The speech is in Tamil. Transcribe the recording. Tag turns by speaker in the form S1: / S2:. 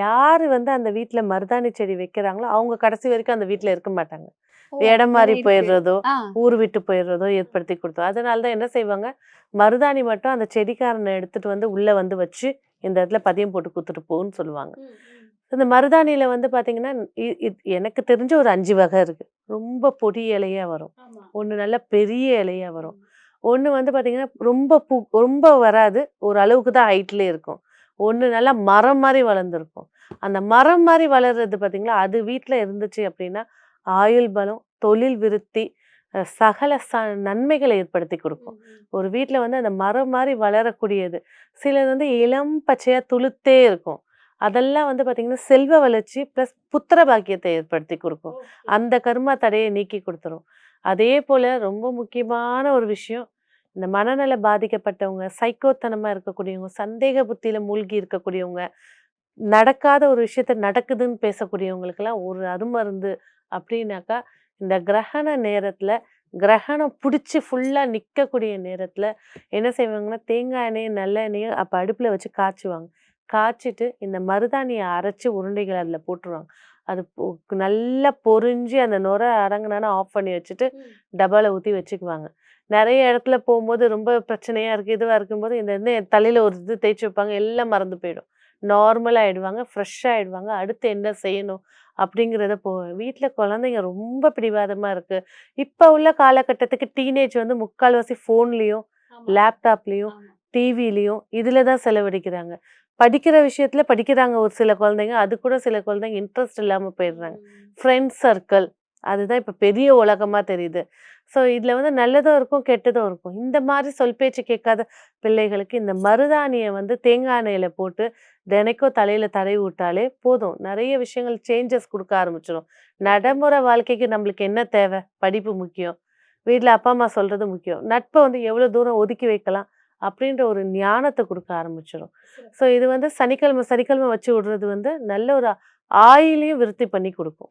S1: யாரு வந்து அந்த வீட்ல மருதாணி செடி வைக்கிறாங்களோ, அவங்க கடைசி வரைக்கும் அந்த வீட்ல இருக்க மாட்டாங்க.
S2: ஓ!
S1: இடம்
S2: அந்த
S1: மாறி
S2: மாரி இருக்கு.
S1: போயிடுறதோ,
S2: ஆ.
S1: ஊர் விட்டு போயிடுறதோ ஏற்படுத்தி குடுத்தோம். அதனால தான் என்ன செய்வாங்க, மருதாணி மட்டும் அந்த செடிக்காரன எடுத்துட்டு வந்து உள்ள வந்து வச்சு, இந்த இடத்துல பதியம் போட்டு குடுத்துட்டு போன்னு சொல்லுவாங்க.
S2: ம், ம்.
S1: இந்த மருதாணியில வந்து பார்த்தீங்கன்னா, இ இத் எனக்கு தெரிஞ்சு ஒரு 5 வகை இருக்கு. ரொம்ப பொடி இலையா வரும்.
S2: ஆமா.
S1: ஒண்ணு நல்ல பெரிய இலையா வரும்.
S2: ம்.
S1: ஒண்ணு வந்து பார்த்தீங்கன்னா, ரொம்ப வராது. ஒரு அளவுக்கு தான் ஹைட்லயே இருக்கும். ஒண்ணு நல்லா மரம் மாரி வளர்ந்திருக்கும். அந்த மரம் மாரி வளர்றது பார்த்தீங்களா, அது வீட்ல இருந்துச்சு அப்டின்னா, ஆயுள் பலம், தொழில் விருத்தி, சகல நன்மைகள ஏற்படுத்தி குடுக்கும்.
S2: ம், ம்.
S1: ஒரு வீட்ல வந்து அந்த மரம் மாரி வளரக்கூடியது. சிலது வந்து இளம் பச்சையா துளுத்தே இருக்கும். அதெல்லாம் வந்து பார்த்தீங்கன்னா, செல்வ வளர்ச்சி பிளஸ் புத்திர பாக்கியத்த ஏற்படுத்தி குடுக்கும்.
S2: ஓகே.
S1: அந்த கர்மா தடைய நீக்கி குடுத்துரும். அதே போல ரொம்ப முக்கியமான ஒரு விஷயம், இந்த மனநல பாதிக்கப்பட்டவங்க, சைக்கோத்தனமா இருக்கக்கூடியவங்க, சந்தேக புத்தியில மூழ்கி இருக்கக்கூடியவங்க, நடக்காத ஒரு விஷயத்த நடக்குதுன்னு பேசக்கூடியவங்களுக்கெல்லாம் ஒரு அருமருந்து அப்டின்னாக்கா, இந்த கிரகண நேரத்துல, கிரகணம் புடிச்சு ஃபுல்லா நிக்கக்கூடிய நேரத்துல என்ன செய்வாங்கன்னா, தேங்காய் எண்ணெயும், நல்லெண்ணெயும் அப்ப அடுப்புல வச்சு காய்ச்சுவாங்க. காய்ச்சிட்டு இந்த மருதாணிய அரைச்சு உருண்டைகள அதுல போட்டுருவாங்க. அது நல்லா பொரிஞ்சு அந்த நுரை அடங்குனோனே ஆஃப் பண்ணி வச்சுட்டு,
S2: ம்.
S1: டப்பால ஊத்தி வச்சுக்குவாங்க. நெறைய இடத்துல போம்போது ரொம்ப பிரச்சனையா இருக்கு, இதுவா இருக்கும்போது இந்த வந்து தலையில ஒரு இது தேய்ச்சு வைப்பாங்க. எல்லாம் மறந்து போயிடும். நார்மலா ஆயிடுவாங்க. ஃப்ரெஷ்ஷா ஆயிடுவாங்க. அடுத்து என்ன செய்யணும்? அப்படிங்கிறத வீட்ல குழந்தைங்க ரொம்ப பிடிவாதமா இருக்கு. இப்ப உள்ள காலகட்டத்துக்கு டீனேஜ் வந்து முக்கால்வாசி ஃபோன்லயும்,
S2: ஆமா,
S1: லேப்டாப்லயும்,
S2: ஆமா.
S1: டிவிலயும் இதுல தான் செலவழிக்கிறாங்க. படிக்கிற விஷயத்துல படிக்கிறாங்க ஒரு சில குழந்தைங்க. அது கூட சில குழந்தைங்க இன்ட்ரெஸ்ட் இல்லாம போயிடுறாங்க.
S2: ம்.
S1: ஃப்ரெண்ட்ஸ் சர்க்கிள் அதுதான் இப்ப பெரிய உலகமா தெரியுது. ஸோ இதுல வந்து நல்லதும் இருக்கும், கெட்டதும் இருக்கும். இந்த மாரி சொல் பேச்சு கேட்காத பிள்ளைகளுக்கு இந்த மருதாணிய வந்து தேங்காய் எண்ணெயில போட்டு தினைக்கும் தலையில தடவி விட்டாலே போதும். நெறைய விஷயங்கள் சேஞ்சஸ் குடுக்க ஆரம்பிச்சுரும்.
S2: ஓகே.
S1: நடைமுறை வாழ்க்கைக்கு நம்மளுக்கு என்ன தேவை? படிப்பு முக்கியம். வீட்ல அப்பா, அம்மா சொல்றது முக்கியம். நட்ப வந்து எவ்வளோ தூரம் ஒதுக்கி வைக்கலாம்? அப்படின்ற ஒரு ஞானத்த குடுக்க ஆரம்பிச்சுரும். ஸோ
S2: சிறப்பு.
S1: இது வந்து சனிக்கிழமை, சனிக்கிழமை வச்சு விடுறது வந்து நல்ல ஒரு ஆயிலையும் விருத்தி பண்ணி குடுக்கும்.